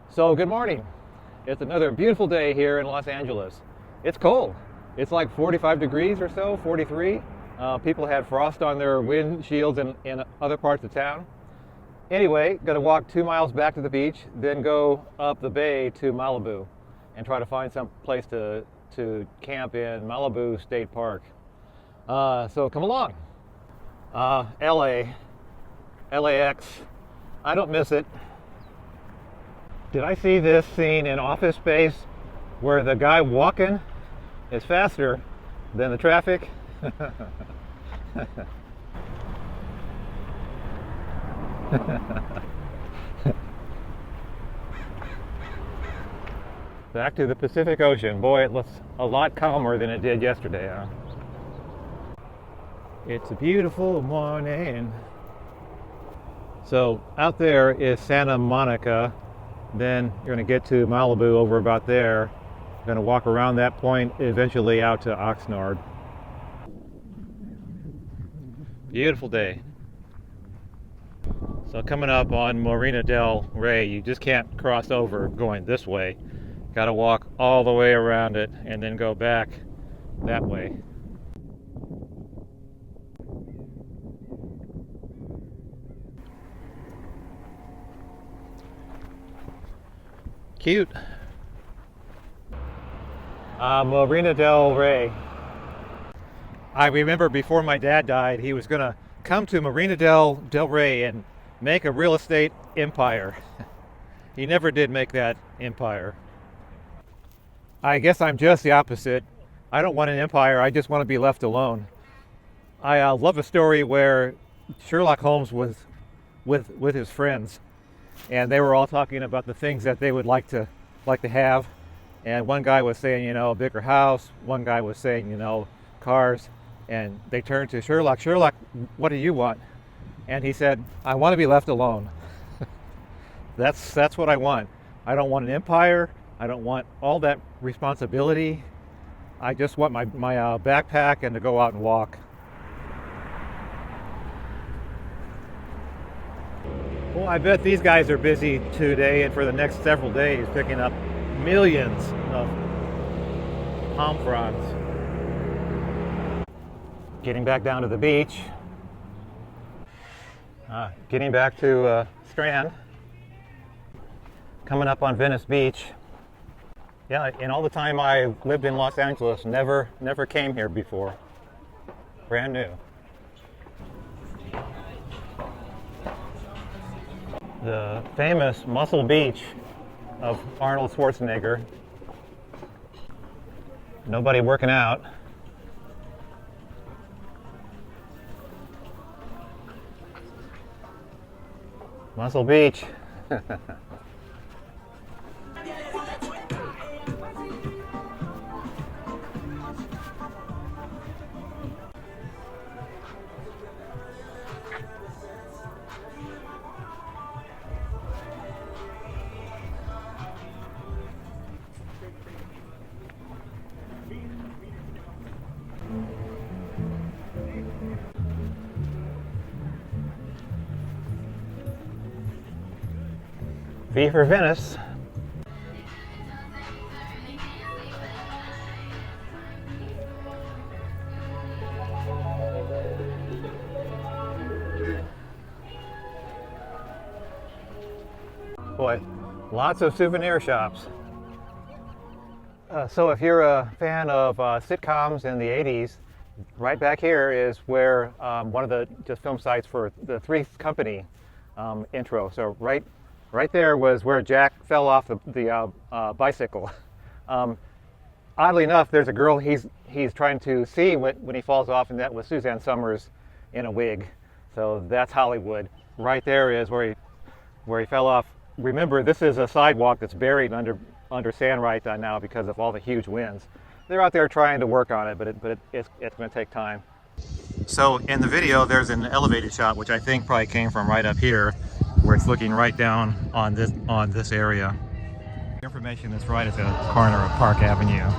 So good morning. It's another beautiful day here in Los Angeles. It's cold. It's like 45 degrees or so, 43. People had frost on their windshields in other parts of town. Anyway, gonna walk 2 miles back to the beach, then go up the bay to Malibu and try to find some place to camp in Malibu State Park. So come along. LAX. I don't miss it. Did I see this scene in Office Space where the guy walking is faster than the traffic? Back to the Pacific Ocean. Boy, it looks a lot calmer than it did yesterday, huh? It's a beautiful morning. So out there is Santa Monica. Then you're going to get to Malibu over about there. Going to walk around that point, eventually out to Oxnard. Beautiful day. So coming up on Marina del Rey, you just can't cross over going this way. Got to walk all the way around it and then go back that way. Cute. Marina del Rey. I remember before my dad died, he was going to come to Marina del Rey and make a real estate empire. He never did make that empire. I guess I'm just the opposite. I don't want an empire, I just want to be left alone. I love a story where Sherlock Holmes was with his friends, and they were all talking about the things that they would like to have. And one guy was saying, a bigger house. One guy was saying, cars. And they turned to Sherlock. Sherlock, what do you want? And he said, I want to be left alone. That's what I want. I don't want an empire. I don't want all that responsibility. I just want my backpack and to go out and walk. Well, I bet these guys are busy today and for the next several days picking up millions of palm fronds. Getting back down to the beach. Getting back to Strand. Coming up on Venice Beach. Yeah, in all the time I lived in Los Angeles, never came here before. Brand new. The famous Muscle Beach of Arnold Schwarzenegger. Nobody working out. Muscle Beach. V for Venice. Boy, lots of souvenir shops. So if you're a fan of sitcoms in the 80s, right back here is where one of the just film sites for the Three's Company intro. So right there was where Jack fell off the bicycle. Oddly enough, there's a girl he's trying to see when he falls off, and that was Suzanne Summers in a wig. So that's Hollywood. Right there is where he fell off. Remember, this is a sidewalk that's buried under sand right now because of all the huge winds. They're out there trying to work on it, but it's going to take time. So in the video, there's an elevated shot, which I think probably came from right up here, where it's looking right down on this area. The information is right at the corner of Park Avenue.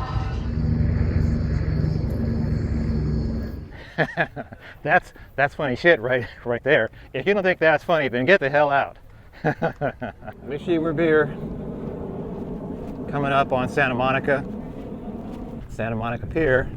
That's funny shit right there. If you don't think that's funny, then get the hell out. Wish you were beer. Coming up on Santa Monica Pier.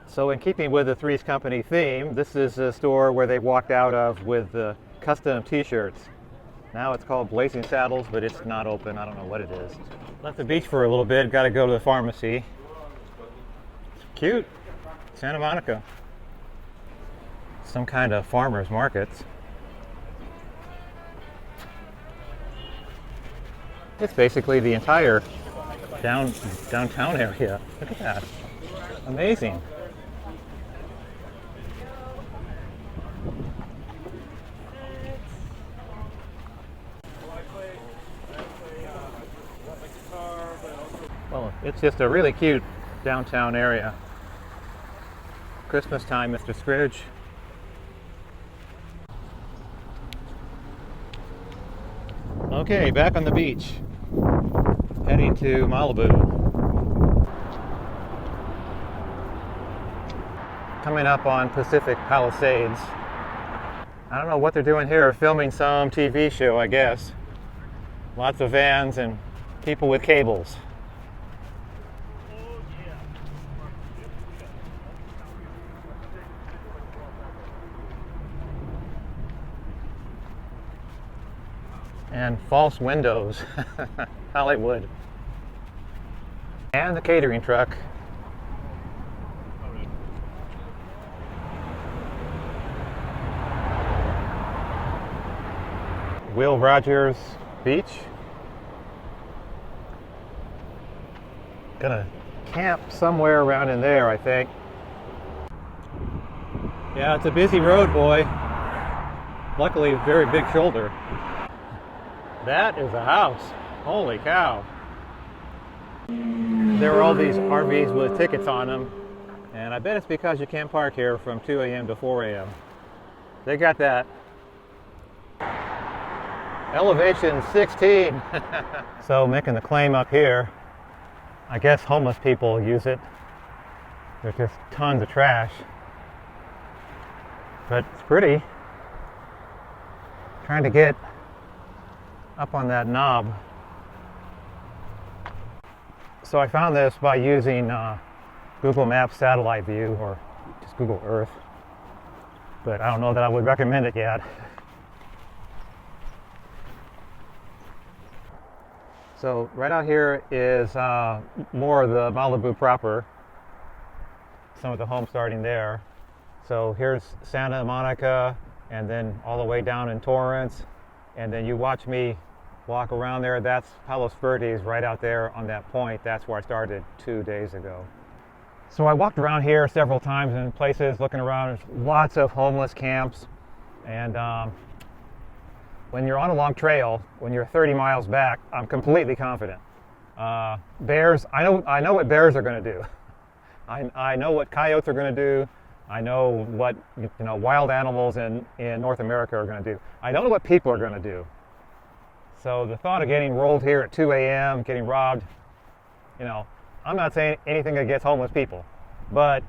So in keeping with the Three's Company theme, this is a store where they walked out of with the custom t-shirts. Now it's called Blazing Saddles, but it's not open. I don't know what it is. Left the beach for a little bit, got to go to the pharmacy. It's cute. Santa Monica. Some kind of farmer's markets. It's basically the entire downtown area. Look at that. Amazing. Well, it's just a really cute downtown area. Christmas time, Mr. Scrooge. Okay, back on the beach. Heading to Malibu. Coming up on Pacific Palisades. I don't know what they're doing here, filming some TV show, I guess. Lots of vans and people with cables. And false windows. Hollywood. And the catering truck. Will Rogers Beach. Gonna camp somewhere around in there, I think. Yeah, it's a busy road, boy. Luckily, a very big shoulder. That is a house. Holy cow. There were all these RVs with tickets on them, and I bet it's because you can't park here from 2 a.m. to 4 a.m. They got that. Elevation 16. So making the claim up here, I guess homeless people use it. There's just tons of trash. But it's pretty. Trying to get up on that knob. So I found this by using Google Maps satellite view, or just Google Earth. But I don't know that I would recommend it yet. So right out here is more of the Malibu proper. Some of the homes starting there. So here's Santa Monica, and then all the way down in Torrance. And then you watch me walk around there. That's Palos Verdes right out there on that point. That's where I started 2 days ago. So I walked around here several times in places, looking around. There's lots of homeless camps. And when you're on a long trail, when you're 30 miles back, I'm completely confident. Bears, I know what bears are going to do. I know what coyotes are going to do. I know what wild animals in North America are going to do. I don't know what people are going to do. So the thought of getting rolled here at 2 a.m., getting robbed, I'm not saying anything against homeless people, but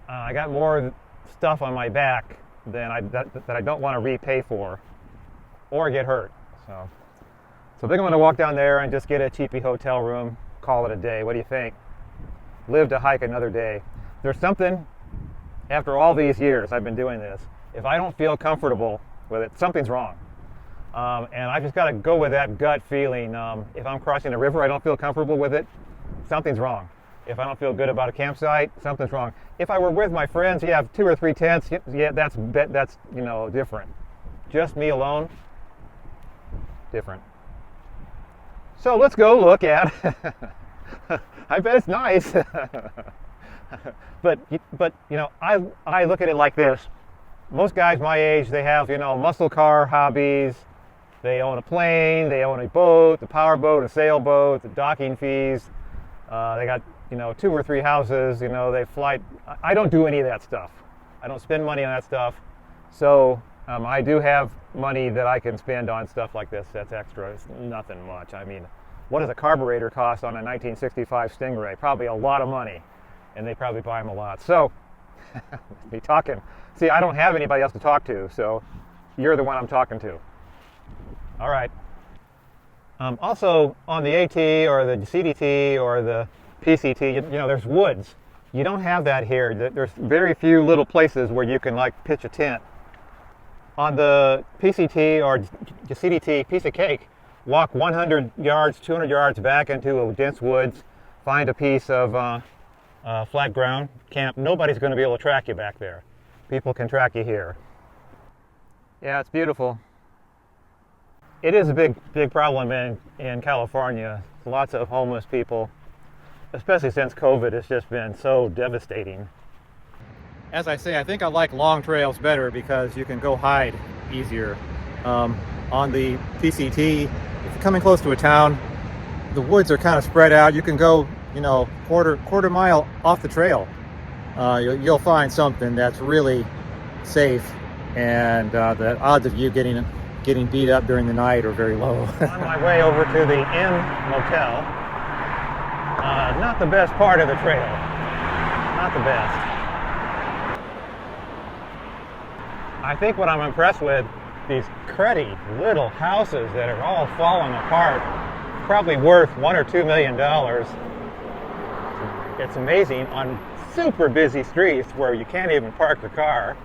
I got more stuff on my back than that I don't want to repay for or get hurt. So I think I'm going to walk down there and just get a cheapy hotel room, call it a day. What do you think? Live to hike another day. There's something, after all these years I've been doing this, if I don't feel comfortable with it, something's wrong. And I just got to go with that gut feeling. If I'm crossing a river, I don't feel comfortable with it, something's wrong. If I don't feel good about a campsite, something's wrong. If I were with my friends, you have 2 or 3 tents, yeah, that's different. Just me alone, different. So let's go look at. I bet it's nice. But I look at it like this. Most guys my age, they have muscle car hobbies. They own a plane, they own a boat, a power boat, a sailboat, the docking fees. They got 2 or 3 houses. They fly. I don't do any of that stuff. I don't spend money on that stuff. So I do have money that I can spend on stuff like this. That's extra. It's nothing much. I mean, what does a carburetor cost on a 1965 Stingray? Probably a lot of money, and they probably buy them a lot. So, be talking. See, I don't have anybody else to talk to, so you're the one I'm talking to. All right. Also, on the AT or the CDT or the PCT, you know, there's woods. You don't have that here. There's very few little places where you can like pitch a tent. On the PCT or CDT, piece of cake. Walk 100 yards, 200 yards back into a dense woods, find a piece of flat ground, camp. Nobody's going to be able to track you back there. People can track you here. Yeah, it's beautiful. It is a big problem in California. Lots of homeless people, especially since COVID. It's just been so devastating. As I say, I think I like long trails better because you can go hide easier. On the PCT, if you're coming close to a town, the woods are kind of spread out. You can go, you know, quarter mile off the trail. You'll find something that's really safe, and the odds of you getting beat up during the night are very low. On my way over to the Inn Motel. Not the best part of the trail. Not the best. I think what I'm impressed with, these cruddy little houses that are all falling apart, probably worth $1 or $2 million. It's amazing on super busy streets where you can't even park the car.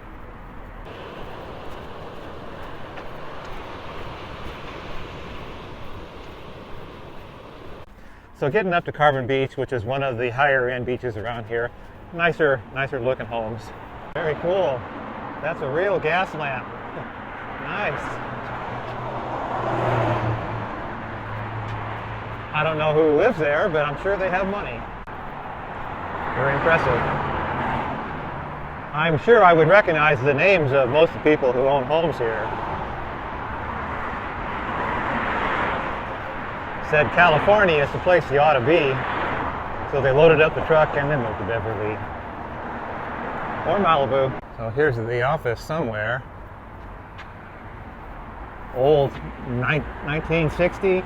So getting up to Carbon Beach, which is one of the higher end beaches around here, nicer looking homes. Very cool. That's a real gas lamp. Nice. I don't know who lives there, but I'm sure they have money. Very impressive. I'm sure I would recognize the names of most of the people who own homes here. Said California is the place you ought to be. So they loaded up the truck and then moved to Beverly. Or Malibu. So here's the office somewhere. Old 1960.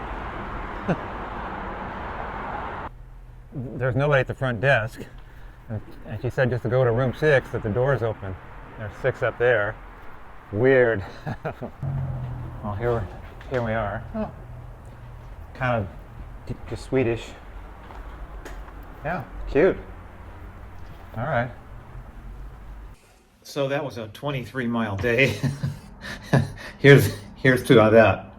There's nobody at the front desk. And she said just to go to room 6 that the door's open. There's 6 up there. Weird. Well, here we are. Oh. Kind of just Swedish. Yeah, cute. All right. So that was a 23-mile day. Here's to that.